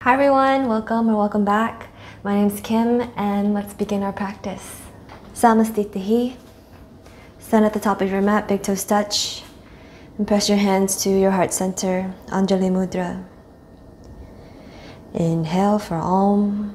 Hi everyone, welcome or welcome back. My name is Kim and let's begin our practice. Samastitihi. Stand at the top of your mat, big toes touch, and press your hands to your heart center, Anjali Mudra. Inhale for Om.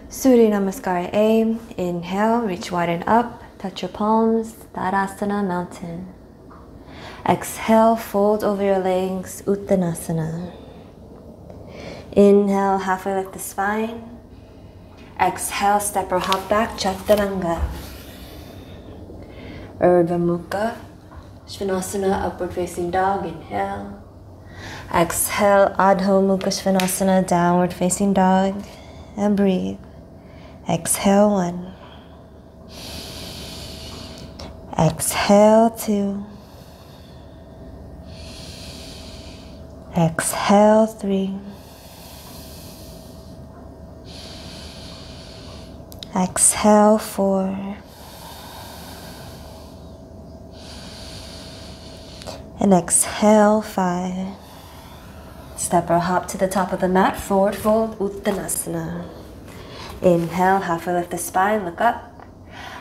Surya Namaskar A. Inhale, reach wide and up, touch your palms, Tadasana, mountain. Exhale, fold over your legs, Uttanasana. Inhale, halfway lift the spine. Exhale, step or hop back, Chaturanga. Urdhva Mukha, Svanasana, upward facing dog, inhale. Exhale, Adho Mukha Svanasana, downward facing dog, and breathe. Exhale 1. Exhale 2. Exhale 3. Exhale 4. And exhale 5. Step or hop to the top of the mat, forward fold, Uttanasana. Inhale, halfway lift the spine, look up.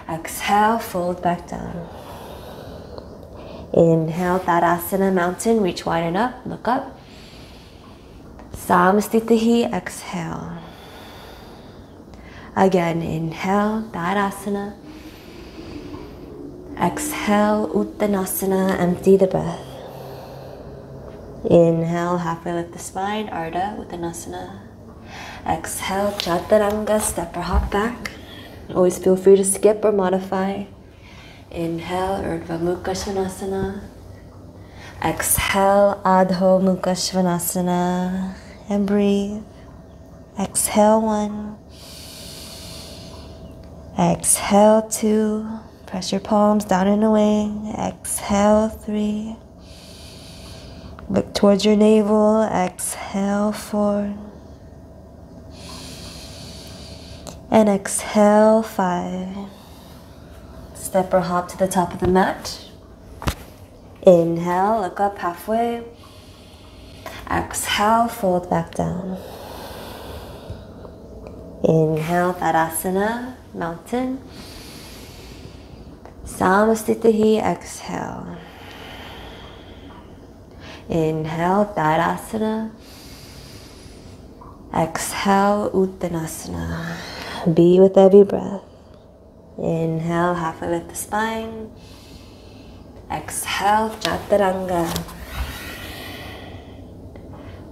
Exhale, fold back down. Inhale, Tadasana, mountain, reach wide and up, look up. Samastitihi, exhale. Again, inhale, Tadasana. Exhale, Uttanasana, empty the breath. Inhale, halfway lift the spine, Ardha, Uttanasana. Exhale, Chaturanga, step or hop back. Always feel free to skip or modify. Inhale, Urdhva Mukha Svanasana. Exhale, Adho Mukha Svanasana. And breathe. Exhale 1. Exhale 2. Press your palms down and away. Exhale 3. Look towards your navel. Exhale 4. And exhale 5. Step or hop to the top of the mat. Inhale, look up halfway. Exhale, fold back down. Inhale, Tadasana, mountain. Samastitihi, exhale. Inhale, Tadasana. Exhale, Uttanasana. Be with every breath. Inhale, halfway lift the spine. Exhale, Chaturanga.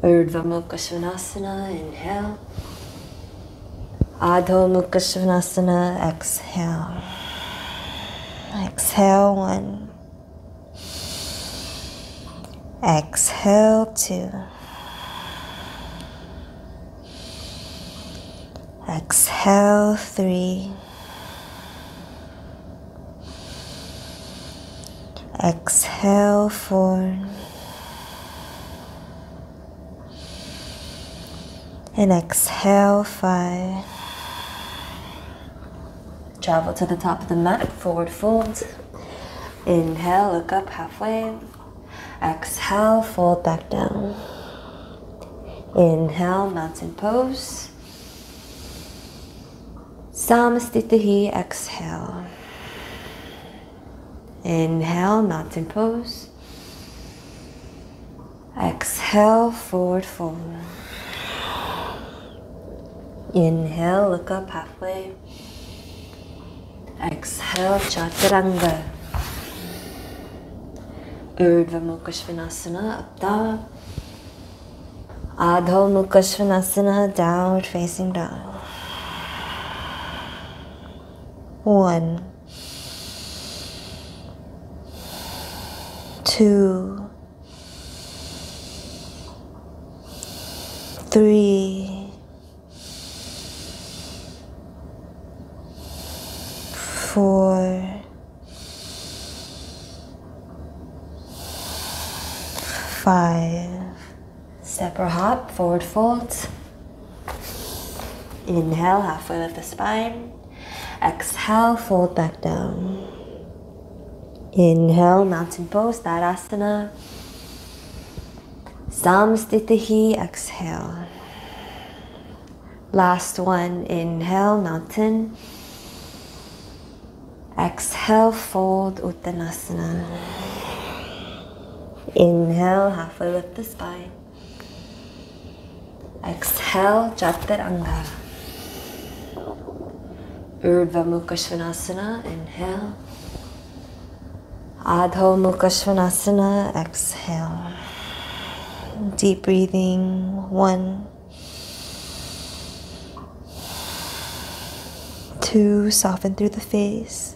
Urdhva Mukha Svanasana, inhale. Adho Mukha Svanasana, exhale. Exhale 1. Exhale 2. Exhale 3. Exhale 4. And exhale 5. Travel to the top of the mat, forward fold. Inhale, look up halfway. Exhale, fold back down. Inhale, mountain pose. Samastitihi, exhale. Inhale, mountain pose. Exhale, forward fold. Inhale, look up halfway. Exhale, Chaturanga. Urdhva Mukha Svanasana, up top. Adho Mukha Svanasana, downward facing dog. 1, 2, 4, 5. Step or hop, forward fold. Inhale, halfway lift the spine. Exhale, fold back down. Inhale, mountain pose, Tadasana. Samastitihi, exhale. Last one, inhale, mountain. Exhale, fold, Uttanasana. Inhale, halfway lift the spine. Exhale, Chaturanga. Urdhva Mukha Svanasana, inhale. Adho Mukha Svanasana, exhale. Deep breathing, 1, 2, soften through the face.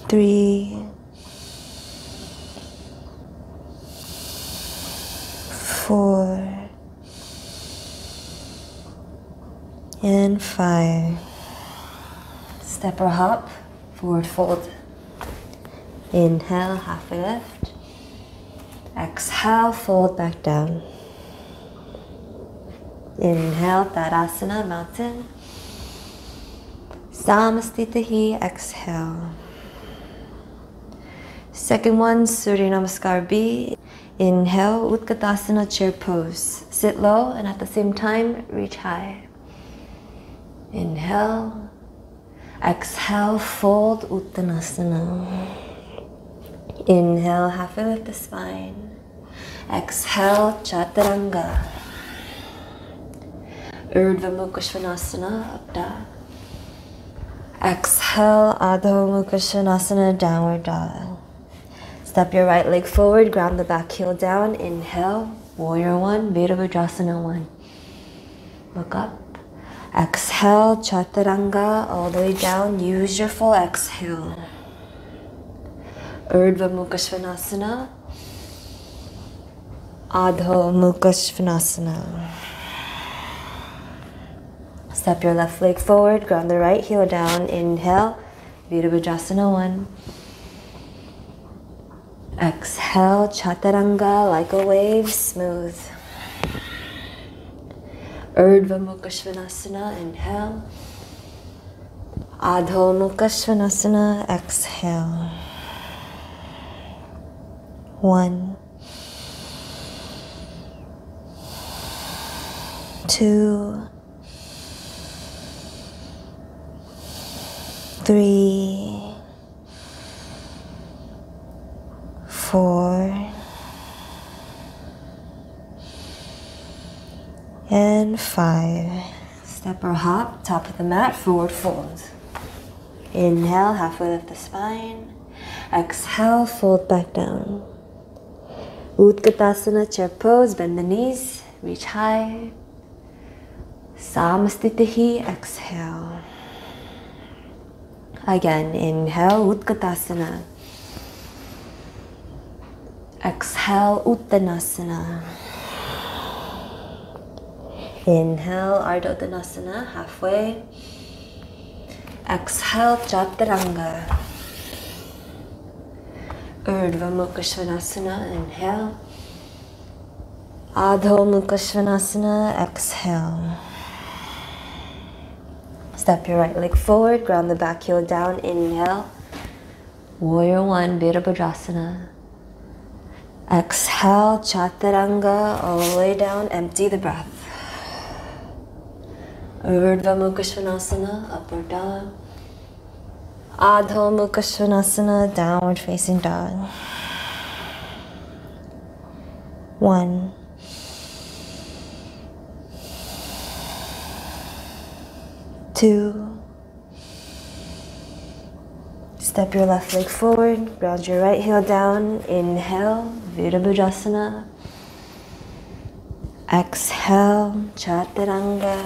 3, 4, and 5. Step or hop, forward fold. Inhale, halfway lift. Exhale, fold back down. Inhale, Tadasana, mountain. Samastitihi, exhale. Second one, Surya Namaskar B. Inhale, Utkatasana, chair pose. Sit low and at the same time, reach high. Inhale. Exhale, fold, Uttanasana. Inhale, halfway lift the spine. Exhale, Chaturanga. Urdhva Mukha Svanasana, up dog. Exhale, Adho Mukha Svanasana, downward dog. Step your right leg forward, ground the back heel down. Inhale, warrior 1, Virabhadrasana 1. Look up. Exhale, Chaturanga, all the way down. Use your full exhale. Urdhva Mukha Svanasana. Adho Mukha Svanasana. Step your left leg forward, ground the right heel down. Inhale, Virabhadrasana 1. Exhale, Chaturanga, like a wave, smooth. Urdhva Mukha Svanasana, inhale. Adho Mukha Svanasana, exhale. 1, 2, 3, 4, and 5. Step or hop, top of the mat, forward fold. Inhale, halfway lift the spine. Exhale, fold back down. Utkatasana, chair pose, bend the knees, reach high. Samastitihi, exhale. Again, inhale, Utkatasana. Exhale, Uttanasana. Inhale, Ardha Uttanasana, halfway. Exhale, Chaturanga. Urdhva Mukha Svanasana, inhale. Adho Mukha Svanasana, exhale. Step your right leg forward, ground the back heel down. Inhale, warrior 1, Virabhadrasana. Exhale, Chaturanga, all the way down, empty the breath. Urdhva Mukha Svanasana, upward dog. Adho Mukha Svanasana, downward facing dog. 1, 2. Step your left leg forward, ground your right heel down. Inhale, Virabhadrasana. Exhale, Chaturanga.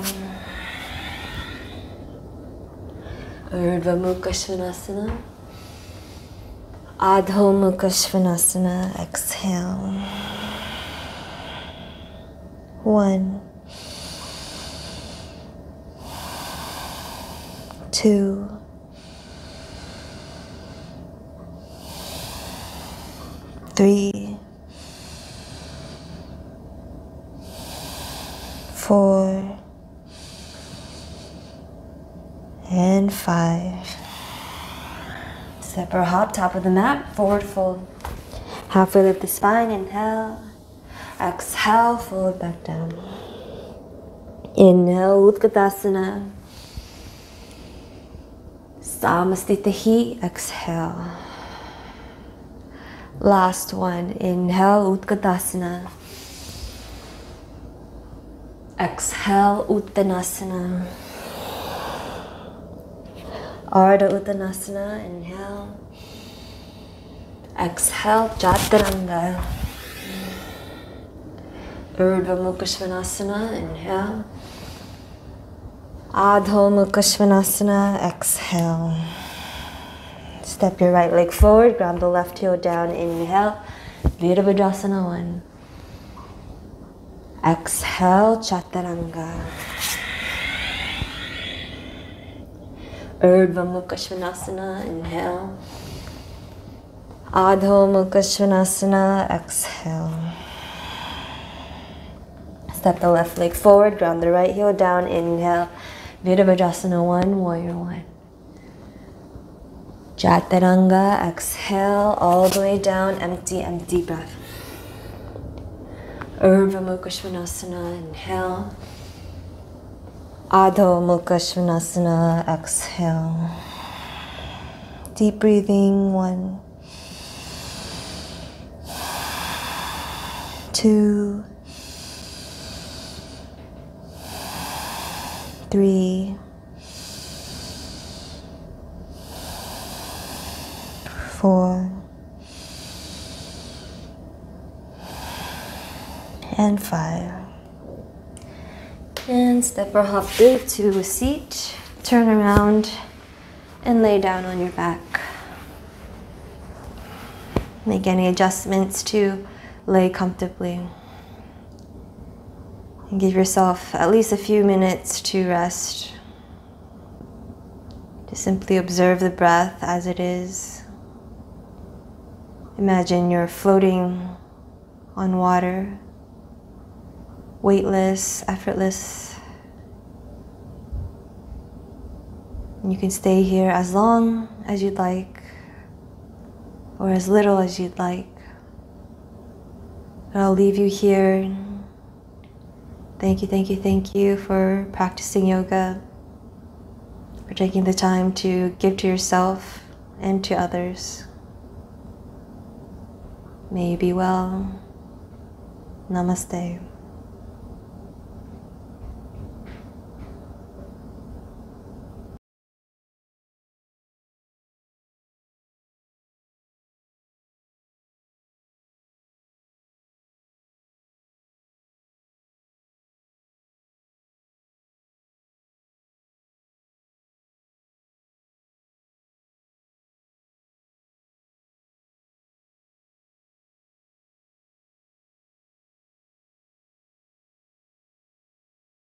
Urdhva Mukha Svanasana. Adho Mukha Svanasana, exhale. 1, 2, 3, 4, and 5. Step or hop, top of the mat, forward fold. Halfway lift the spine, inhale. Exhale, fold back down. Inhale, Utkatasana. Samasthitahi, exhale. Last one, inhale, Utkatasana. Exhale, Uttanasana. Ardha Uttanasana, inhale. Exhale, Chaturanga. Urdhva Mukha Svanasana, inhale. Adho Mukha Svanasana, exhale. Step your right leg forward, ground the left heel down, inhale. Virabhadrasana 1. Exhale, Chaturanga. Urdhva Mukha Svanasana, inhale. Adho Mukha Svanasana, exhale. Step the left leg forward, ground the right heel down, inhale. Virabhadrasana 1, warrior 1. Chaturanga, exhale, all the way down, empty, empty breath. Urdhva Mukha Svanasana, inhale. Adho Mukha Svanasana, exhale. Deep breathing, 1, 2, 3, 4, and 5. And step or hop through to a seat. Turn around and lay down on your back. Make any adjustments to lay comfortably. And give yourself at least a few minutes to rest. Just simply observe the breath as it is. Imagine you're floating on water, weightless, effortless. And you can stay here as long as you'd like, or as little as you'd like. But I'll leave you here. Thank you, thank you, thank you for practicing yoga, for taking the time to give to yourself and to others. May you be well. Namaste.